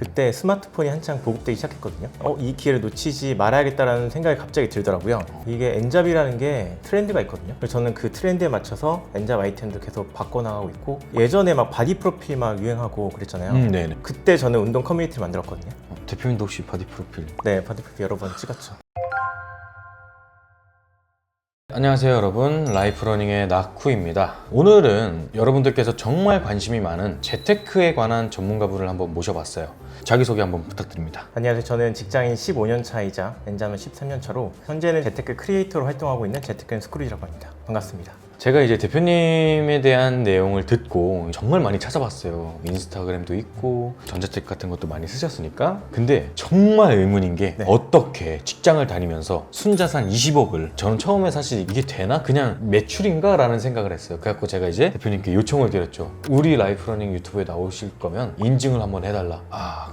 그때 스마트폰이 한창 보급되기 시작했거든요. 이 기회를 놓치지 말아야겠다라는 생각이 갑자기 들더라고요. 이게 엔잡이라는 게 트렌드가 있거든요. 그래서 저는 그 트렌드에 맞춰서 엔잡 아이템도 계속 바꿔나가고 있고, 예전에 막 바디 프로필 막 유행하고 그랬잖아요. 네네. 그때 저는 운동 커뮤니티를 만들었거든요. 대표님도 혹시 바디 프로필? 네, 바디 프로필 여러 번 찍었죠. 안녕하세요 여러분, 라이프러닝의 나쿠입니다. 오늘은 여러분들께서 정말 관심이 많은 재테크에 관한 전문가분을 한번 모셔봤어요. 자기소개 한번 부탁드립니다. 안녕하세요. 저는 직장인 15년 차이자 엔잡은 13년 차로 현재는 재테크 크리에이터로 활동하고 있는 재테크 앤 스쿨이라고 합니다. 반갑습니다. 제가 이제 대표님에 대한 내용을 듣고 정말 많이 찾아봤어요. 인스타그램도 있고 전자책 같은 것도 많이 쓰셨으니까. 근데 정말 의문인 게 어떻게 직장을 다니면서 순자산 20억을, 저는 처음에 사실 이게 되나? 그냥 매출인가? 라는 생각을 했어요. 그래갖고 제가 이제 대표님께 요청을 드렸죠. 우리 라이프러닝 유튜브에 나오실 거면 인증을 한번 해달라.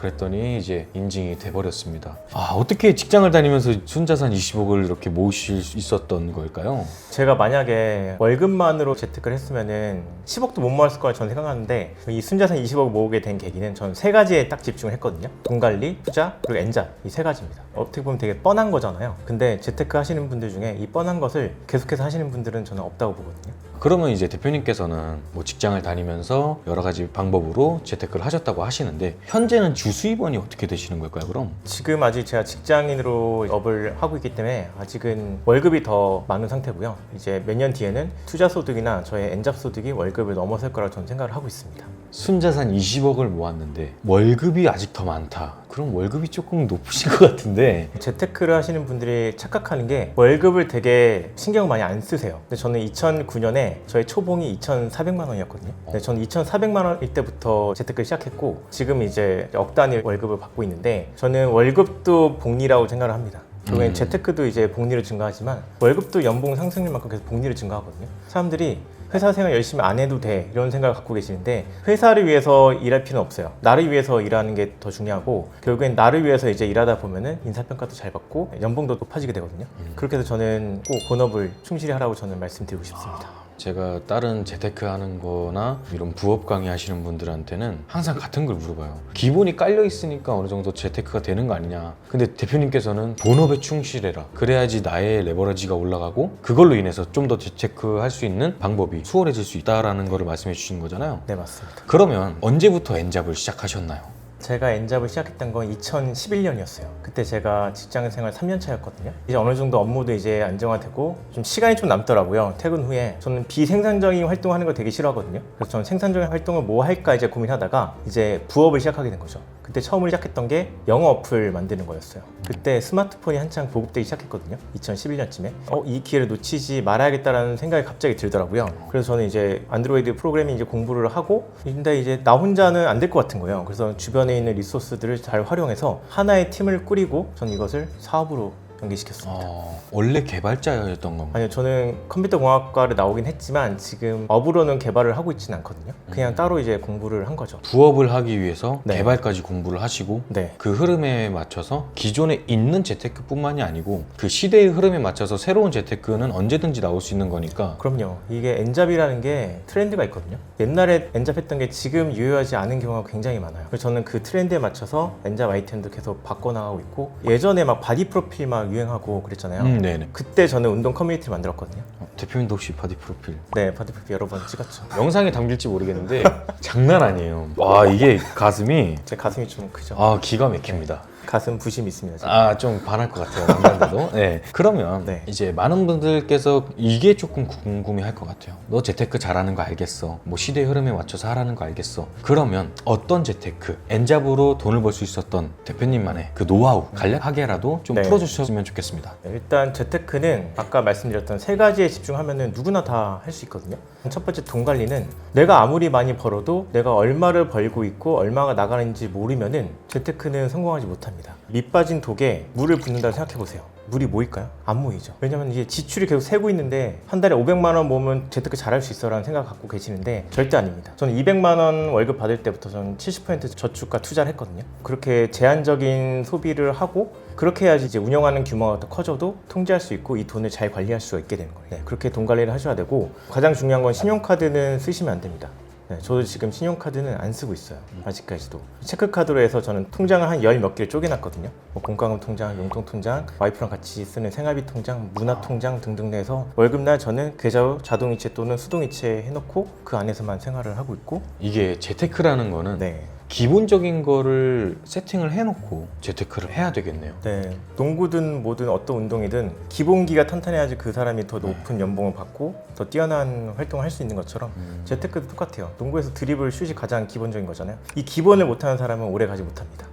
그랬더니 이제 인증이 돼버렸습니다. 어떻게 직장을 다니면서 순자산 20억을 이렇게 모으실 수 있었던 걸까요? 제가 만약에 월급만으로 재테크를 했으면은 10억도 못 모았을 거라 저는 생각하는데, 이 순자산 20억 모으게 된 계기는 저는 세 가지에 딱 집중을 했거든요. 돈 관리, 투자, 그리고 엔잡, 이 세 가지입니다. 어떻게 보면 되게 뻔한 거잖아요. 근데 재테크 하시는 분들 중에 이 뻔한 것을 계속해서 하시는 분들은 저는 없다고 보거든요. 그러면 이제 대표님께서는 뭐 직장을 다니면서 여러 가지 방법으로 재테크를 하셨다고 하시는데, 현재는 주수입원이 어떻게 되시는 걸까요, 그럼? 지금 아직 제가 직장인으로 업을 하고 있기 때문에 아직은 월급이 더 많은 상태고요. 이제 몇 년 뒤에는 투자 소득이나 저의 엔잡 소득이 월급을 넘어설 거라고 저는 생각을 하고 있습니다. 순자산 20억을 모았는데 월급이 아직 더 많다. 그럼 월급이 조금 높으신 것 같은데. 재테크를 하시는 분들이 착각하는 게 월급을 되게 신경 많이 안 쓰세요. 근데 저는 2009년에 저의 초봉이 2,400만 원이었거든요. 근데 저는 2,400만 원일 때부터 재테크를 시작했고, 지금 이제 억 단위 월급을 받고 있는데, 저는 월급도 복리라고 생각을 합니다. 결국엔 재테크도 이제 복리를 증가하지만 월급도 연봉 상승률만큼 계속 복리를 증가하거든요. 사람들이 회사 생활 열심히 안 해도 돼, 이런 생각을 갖고 계시는데, 회사를 위해서 일할 필요는 없어요. 나를 위해서 일하는 게 더 중요하고, 결국엔 나를 위해서 이제 일하다 보면은 인사평가도 잘 받고 연봉도 높아지게 되거든요. 그렇게 해서 저는 꼭 본업을 충실히 하라고 저는 말씀드리고 싶습니다. 제가 다른 재테크 하는 거나 이런 부업 강의 하시는 분들한테는 항상 같은 걸 물어봐요. 기본이 깔려 있으니까 어느 정도 재테크가 되는 거 아니냐. 근데 대표님께서는 본업에 충실해라. 그래야지 나의 레버리지가 올라가고 그걸로 인해서 좀 더 재테크 할 수 있는 방법이 수월해질 수 있다라는 거를 말씀해 주시는 거잖아요. 네, 맞습니다. 그러면 언제부터 엔잡을 시작하셨나요? 제가 엔잡을 시작했던 건 2011년이었어요. 그때 제가 직장 생활 3년 차였거든요. 이제 어느 정도 업무도 이제 안정화되고 좀 시간이 좀 남더라고요. 퇴근 후에 저는 비생산적인 활동하는 걸 되게 싫어하거든요. 그래서 저는 생산적인 활동을 뭐 할까 이제 고민하다가 이제 부업을 시작하게 된 거죠. 그때 처음으로 시작했던 게 영어 어플 만드는 거였어요. 그때 스마트폰이 한창 보급되기 시작했거든요. 2011년쯤에. 이 기회를 놓치지 말아야겠다라는 생각이 갑자기 들더라고요. 그래서 저는 이제 안드로이드 프로그래밍 이제 공부를 하고, 근데 이제 나 혼자는 안 될 것 같은 거예요. 그래서 주변에 있는 리소스들을 잘 활용해서 하나의 팀을 꾸리고 저는 이것을 사업으로 연계시켰습니다. 원래 개발자였던 건가요? 아니요, 저는 컴퓨터 공학과를 나오긴 했지만 지금 업으로는 개발을 하고 있지는 않거든요. 그냥 따로 이제 공부를 한 거죠. 부업을 하기 위해서 네. 개발까지 공부를 하시고 네. 그 흐름에 맞춰서 기존에 있는 재테크뿐만이 아니고 그 시대의 흐름에 맞춰서 새로운 재테크는 언제든지 나올 수 있는 거니까. 그럼요. 이게 엔잡이라는 게 트렌드가 있거든요. 옛날에 엔잡했던 게 지금 유효하지 않은 경우가 굉장히 많아요. 그래서 저는 그 트렌드에 맞춰서 엔잡 아이템도 계속 바꿔나가고 있고, 예전에 막 바디 프로필 막 유행하고 그랬잖아요. 네네. 그때 저는 운동 커뮤니티를 만들었거든요. 대표님도 혹시 바디 프로필? 네, 바디 프로필 여러 번 찍었죠. 영상에 담길지 모르겠는데 장난 아니에요. 와, 이게 가슴이 제 가슴이 좀 크죠. 기가 막힙니다. 가슴 부심이 있습니다. 지금. 좀 반할 것 같아요. 남자인데도. 네. 그러면 네. 이제 많은 분들께서 이게 조금 궁금해할 것 같아요. 너 재테크 잘하는 거 알겠어. 뭐 시대 흐름에 맞춰서 하라는 거 알겠어. 그러면 어떤 재테크, 엔잡으로 돈을 벌 수 있었던 대표님만의 그 노하우 간략하게라도 좀 네. 풀어주셨으면 좋겠습니다. 일단 재테크는 아까 말씀드렸던 세 가지에 집중하면 누구나 다 할 수 있거든요. 첫 번째, 돈 관리는 내가 아무리 많이 벌어도 내가 얼마를 벌고 있고 얼마가 나가는지 모르면은 재테크는 성공하지 못합니다. 밑 빠진 독에 물을 붓는다고 생각해보세요. 물이 모일까요? 안 모이죠. 왜냐면 이게 지출이 계속 새고 있는데 한 달에 500만 원 모으면 재테크 잘할 수 있어라는 생각 갖고 계시는데 절대 아닙니다. 저는 200만 원 월급 받을 때부터 저는 70% 저축과 투자를 했거든요. 그렇게 제한적인 소비를 하고, 그렇게 해야지 이제 운영하는 규모가 더 커져도 통제할 수 있고 이 돈을 잘 관리할 수가 있게 되는 거예요. 네, 그렇게 돈 관리를 하셔야 되고, 가장 중요한 건 신용카드는 쓰시면 안 됩니다. 네, 저도 지금 신용카드는 안 쓰고 있어요. 아직까지도. 체크카드로 해서 저는 통장을 한 열 몇 개를 쪼개놨거든요. 뭐 공과금 통장, 용돈 통장, 와이프랑 같이 쓰는 생활비 통장, 문화 통장 등등 해서 월급날 저는 계좌 자동이체 또는 수동이체 해놓고 그 안에서만 생활을 하고 있고. 이게 재테크라는 거는 네. 기본적인 거를 세팅을 해놓고 재테크를 해야 되겠네요. 네, 농구든 뭐든 어떤 운동이든 기본기가 탄탄해야지 그 사람이 더 높은 연봉을 받고 더 뛰어난 활동을 할 수 있는 것처럼 재테크도 똑같아요. 농구에서 드리블, 슛이 가장 기본적인 거잖아요. 이 기본을 못하는 사람은 오래 가지 못합니다.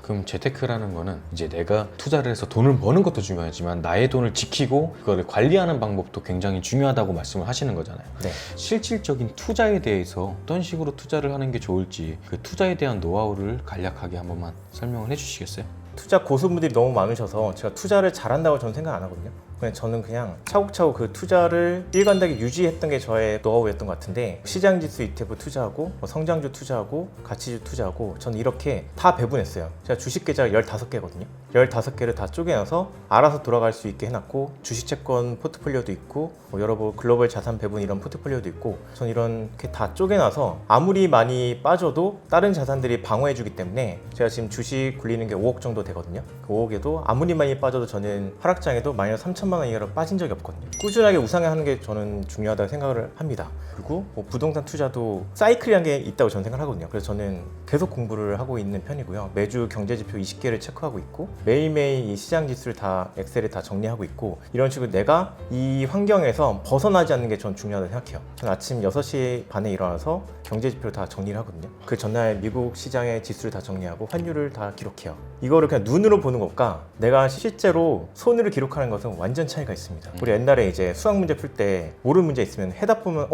그럼 재테크라는 거는 이제 내가 투자를 해서 돈을 버는 것도 중요하지만 나의 돈을 지키고 그거를 관리하는 방법도 굉장히 중요하다고 말씀을 하시는 거잖아요. 네. 실질적인 투자에 대해서 어떤 식으로 투자를 하는 게 좋을지 그 투자에 대한 노하우를 간략하게 한 번만 설명을 해주시겠어요? 투자 고수분들이 너무 많으셔서 제가 투자를 잘한다고 저는 생각 안 하거든요. 저는 그냥 차곡차곡 그 투자를 일관되게 유지했던 게 저의 노하우였던 것 같은데, 시장지수 ETF 투자하고 뭐 성장주 투자하고 가치주 투자하고 저는 이렇게 다 배분했어요. 제가 주식 계좌가 15개거든요. 15개를 다 쪼개놔서 알아서 돌아갈 수 있게 해놨고, 주식채권 포트폴리오도 있고 뭐 여러 글로벌 자산 배분 이런 포트폴리오도 있고, 저는 이렇게 다 쪼개놔서 아무리 많이 빠져도 다른 자산들이 방어해주기 때문에 제가 지금 주식 굴리는 게 5억 정도 되거든요. 그 5억에도 아무리 많이 빠져도 저는 하락장에도 마이너스 3천만 원 이하로 빠진 적이 없거든요. 꾸준하게 우상향하는 게 저는 중요하다고 생각을 합니다. 그리고 뭐 부동산 투자도 사이클이라는 게 있다고 저는 생각을 하거든요. 그래서 저는 계속 공부를 하고 있는 편이고요. 매주 경제지표 20개를 체크하고 있고, 매일매일 이 시장 지수를 다 엑셀에 다 정리하고 있고, 이런 식으로 내가 이 환경에서 벗어나지 않는 게 전 중요하다고 생각해요. 저는 아침 6시 반에 일어나서 경제지표를 다 정리를 하거든요. 그 전날 미국 시장의 지수를 다 정리하고 환율을 다 기록해요. 이거를 그냥 눈으로 보는 것과 내가 실제로 손으로 기록하는 것은 완전 차이가 있습니다. 우리 옛날에 이제 수학 문제 풀 때 모르는 문제 있으면 해답 보면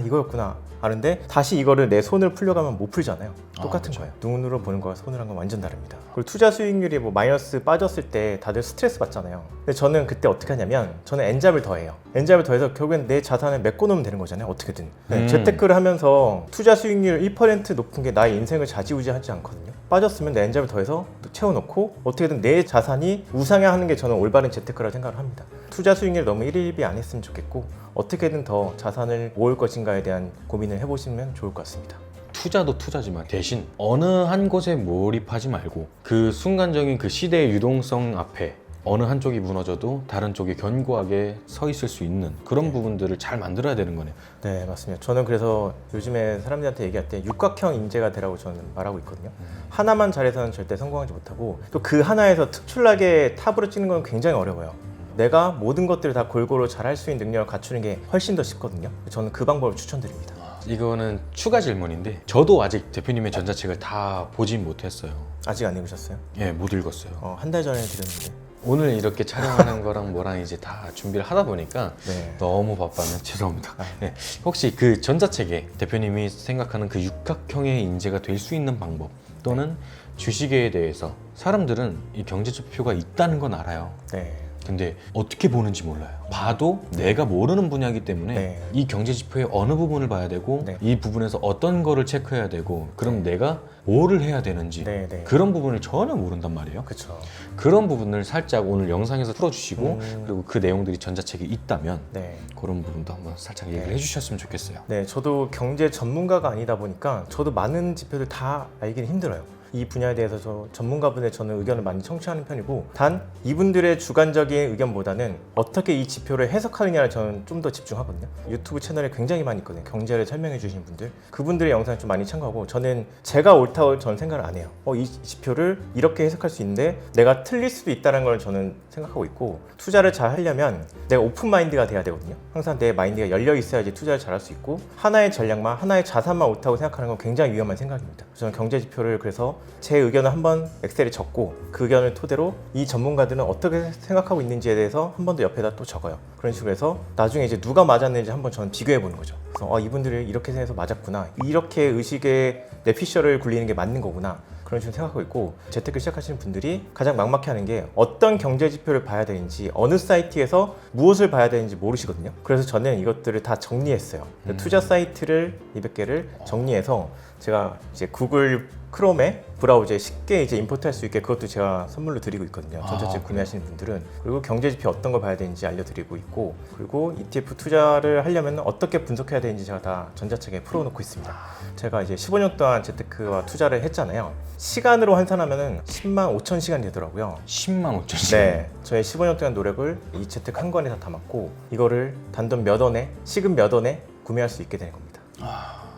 이거였구나 아는데, 다시 이거를 내 손을 풀려가면 못 풀잖아요. 똑같은 그렇죠. 거예요. 눈으로 보는 거와 손으로 하는 건 완전 다릅니다. 그리고 투자 수익률이 뭐 마이너스 빠졌을 때 다들 스트레스 받잖아요. 근데 저는 그때 어떻게 하냐면, 저는 N잡을 더해요. N잡을 더해서 결국엔 내 자산을 메꿔놓으면 되는 거잖아요. 어떻게든. 재테크를 하면서 투자 수익률 1% 높은 게 나의 인생을 좌지우지하지 않거든요. 빠졌으면 내 N잡을 더해서 또 채워놓고 어떻게든 내 자산이 우상향하는 게 저는 올바른 재테크라고 생각을 합니다. 투자 수익률 너무 일일비 안 했으면 좋겠고, 어떻게든 더 자산을 모을 것인가에 대한 고민을 해보시면 좋을 것 같습니다. 투자도 투자지만 대신 어느 한 곳에 몰입하지 말고 그 순간적인 그 시대의 유동성 앞에 어느 한쪽이 무너져도 다른 쪽이 견고하게 서 있을 수 있는 그런 부분들을 잘 만들어야 되는 거네요. 네, 맞습니다. 저는 그래서 요즘에 사람들한테 얘기할 때 육각형 인재가 되라고 저는 말하고 있거든요. 하나만 잘해서는 절대 성공하지 못하고, 또 그 하나에서 특출나게 탑으로 찍는 건 굉장히 어려워요. 내가 모든 것들을 다 골고루 잘할 수 있는 능력을 갖추는 게 훨씬 더 쉽거든요. 저는 그 방법을 추천드립니다. 이거는 추가 질문인데, 저도 아직 대표님의 전자책을 다 보진 못했어요. 아직 안 읽으셨어요? 예, 못 읽었어요. 한 달 전에 드렸는데. 오늘 이렇게 촬영하는 거랑 뭐랑 이제 다 준비를 하다 보니까 네. 너무 바빠면 죄송합니다. 네. 혹시 그 전자책에 대표님이 생각하는 그 육각형의 인재가 될 수 있는 방법, 또는 주식에 대해서 사람들은 이 경제지표가 있다는 건 알아요. 네. 근데 어떻게 보는지 몰라요. 봐도 내가 모르는 분야이기 때문에 네. 이 경제지표의 어느 부분을 봐야 되고, 네. 이 부분에서 어떤 거를 체크해야 되고, 그럼 내가 뭐를 해야 되는지 네. 그런 부분을 전혀 모른단 말이에요. 그렇죠. 그런 부분을 살짝 오늘 영상에서 풀어주시고, 그리고 그 내용들이 전자책에 있다면 네. 그런 부분도 한번 살짝 얘기를 해주셨으면 좋겠어요. 네, 저도 경제 전문가가 아니다 보니까 저도 많은 지표들 다 알기는 힘들어요. 이 분야에 대해서 저 전문가분의 저는 의견을 많이 청취하는 편이고, 단 이분들의 주관적인 의견보다는 어떻게 이 지표를 해석하느냐를 저는 좀 더 집중하거든요. 유튜브 채널에 굉장히 많이 있거든요. 경제를 설명해 주시는 분들, 그분들의 영상을 좀 많이 참고하고, 저는 제가 옳다고 저는 생각을 안 해요. 이 지표를 이렇게 해석할 수 있는데 내가 틀릴 수도 있다는 걸 저는 생각하고 있고, 투자를 잘 하려면 내가 오픈 마인드가 돼야 되거든요. 항상 내 마인드가 열려 있어야지 투자를 잘할 수 있고, 하나의 전략만, 하나의 자산만 옳다고 생각하는 건 굉장히 위험한 생각입니다. 저는 경제 지표를 그래서 제 의견을 한번 엑셀에 적고, 그 의견을 토대로 이 전문가들은 어떻게 생각하고 있는지에 대해서 한 번 더 옆에다 또 적어요. 그런 식으로 해서 나중에 이제 누가 맞았는지 한번 저는 비교해 보는 거죠. 그래서 이분들이 이렇게 해서 맞았구나, 이렇게 의식에 내 피셜을 굴리는 게 맞는 거구나, 그런 식으로 생각하고 있고, 재테크 시작하시는 분들이 가장 막막해 하는 게 어떤 경제 지표를 봐야 되는지, 어느 사이트에서 무엇을 봐야 되는지 모르시거든요. 그래서 저는 이것들을 다 정리했어요. 투자 사이트를 200개를 정리해서 제가 이제 구글 크롬에 브라우저에 쉽게 이제 임포트할 수 있게 그것도 제가 선물로 드리고 있거든요. 전자책 구매하시는 분들은. 그리고 경제 지표 어떤 거 봐야 되는지 알려드리고 있고, 그리고 ETF 투자를 하려면 어떻게 분석해야 되는지 제가 다 전자책에 풀어놓고 있습니다. 제가 이제 15년 동안 재테크와 투자를 했잖아요. 시간으로 환산하면 10만 5천 시간이 되더라고요. 10만 5천 시간. 네, 저의 15년 동안 노력을 이 재테크 한 권에 다 담았고, 이거를 단돈 몇 원에, 시급 몇 원에 구매할 수 있게 되는 겁니다.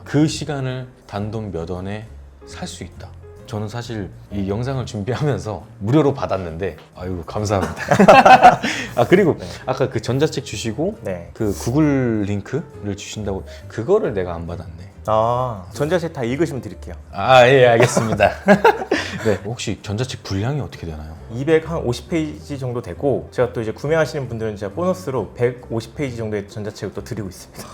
그 시간을 단돈 몇 원에 살 수 있다. 저는 사실 이 영상을 준비하면서 무료로 받았는데 아이고 감사합니다. 그리고 아까 그 전자책 주시고 네. 그 구글 링크를 주신다고 그거를 내가 안 받았네. 전자책 다 읽으시면 드릴게요. 예, 알겠습니다. 네, 혹시 전자책 분량이 어떻게 되나요? 250페이지 정도 되고, 제가 또 이제 구매하시는 분들은 제가 보너스로 150페이지 정도의 전자책을 또 드리고 있습니다.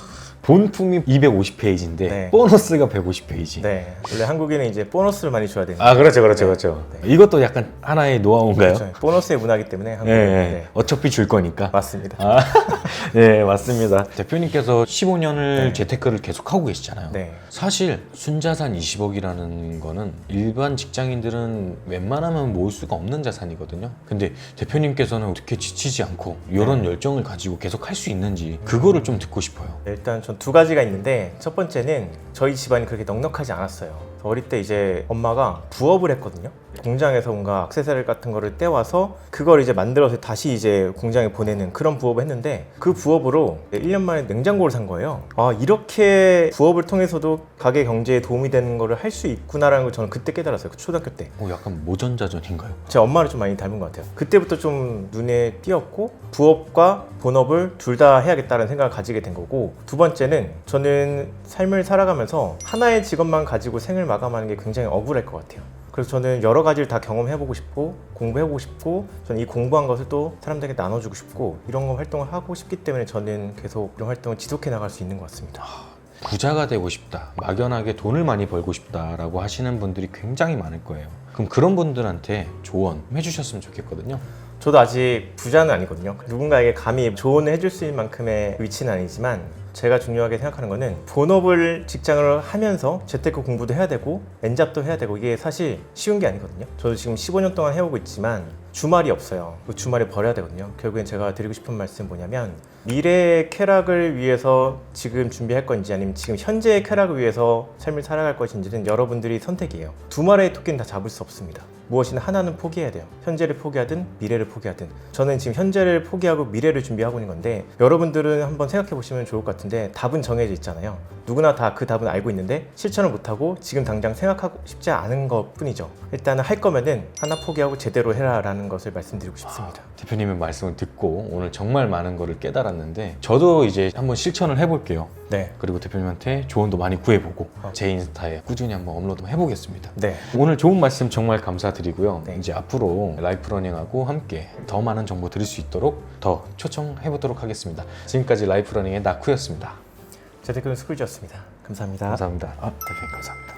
본품이 250페이지인데 네. 보너스가 150페이지. 네, 원래 한국인은 이제 보너스를 많이 줘야 되는데. 그렇죠. 네. 이것도 약간 하나의 노하우인가요? 그렇죠. 보너스의 문화이기 때문에 한국은. 네, 네. 어차피 줄 거니까. 맞습니다. 네, 맞습니다. 대표님께서 15년을 네. 재테크를 계속 하고 계시잖아요. 네. 사실 순자산 20억이라는 거는 일반 직장인들은 웬만하면 모을 수가 없는 자산이거든요. 근데 대표님께서는 어떻게 지치지 않고 이런 열정을 가지고 계속 할 수 있는지 그거를 좀 듣고 싶어요. 일단 전 두 가지가 있는데, 첫 번째는 저희 집안이 그렇게 넉넉하지 않았어요. 어릴 때 이제 엄마가 부업을 했거든요. 공장에서 뭔가 액세서리 같은 거를 떼와서 그걸 이제 만들어서 다시 이제 공장에 보내는 그런 부업을 했는데, 그 부업으로 1년 만에 냉장고를 산 거예요. 이렇게 부업을 통해서도 가게 경제에 도움이 되는 거를 할 수 있구나라는 걸 저는 그때 깨달았어요. 그 초등학교 때. 약간 모전자전인가요? 제 엄마를 좀 많이 닮은 것 같아요. 그때부터 좀 눈에 띄었고, 부업과 본업을 둘 다 해야겠다는 생각을 가지게 된 거고, 두 번째는 저는 삶을 살아가면서 하나의 직업만 가지고 생을 마감하는 게 굉장히 억울할 것 같아요. 그래서 저는 여러 가지를 다 경험해보고 싶고, 공부해보고 싶고, 저는 이 공부한 것을 또 사람들에게 나눠주고 싶고, 이런 거 활동을 하고 싶기 때문에 저는 계속 이런 활동을 지속해 나갈 수 있는 것 같습니다. 부자가 되고 싶다, 막연하게 돈을 많이 벌고 싶다라고 하시는 분들이 굉장히 많을 거예요. 그럼 그런 분들한테 조언 해주셨으면 좋겠거든요. 저도 아직 부자는 아니거든요. 누군가에게 감히 조언을 해줄 수 있는 만큼의 위치는 아니지만, 제가 중요하게 생각하는 거는 본업을 직장을 하면서 재테크 공부도 해야 되고 엔잡도 해야 되고, 이게 사실 쉬운 게 아니거든요. 저도 지금 15년 동안 해오고 있지만 주말이 없어요. 그 주말에 버려야 되거든요. 결국엔 제가 드리고 싶은 말씀은 뭐냐면, 미래의 쾌락을 위해서 지금 준비할 건지 아니면 지금 현재의 쾌락을 위해서 삶을 살아갈 것인지는 여러분들이 선택이에요. 두 마리의 토끼는 다 잡을 수 없습니다. 무엇이나 하나는 포기해야 돼요. 현재를 포기하든 미래를 포기하든. 저는 지금 현재를 포기하고 미래를 준비하고 있는 건데, 여러분들은 한번 생각해 보시면 좋을 것 같은데, 답은 정해져 있잖아요. 누구나 다 그 답은 알고 있는데 실천을 못하고 지금 당장 생각하고 싶지 않은 것 뿐이죠. 일단은 할 거면은 하나 포기하고 제대로 해라 라는 것을 말씀드리고 싶습니다. 대표님의 말씀을 듣고 오늘 정말 많은 거를 깨달았는데, 저도 이제 한번 실천을 해볼게요. 네. 그리고 대표님한테 조언도 많이 구해보고 제 인스타에 꾸준히 한번 업로드 해보겠습니다. 네. 오늘 좋은 말씀 정말 감사드리고요. 네. 이제 앞으로 라이프러닝하고 함께 더 많은 정보 드릴 수 있도록 더 초청해보도록 하겠습니다. 지금까지 라이프러닝의 나쿠였습니다. 재테크는 스쿨지였습니다. 감사합니다. 감사합니다. 대표님 감사합니다.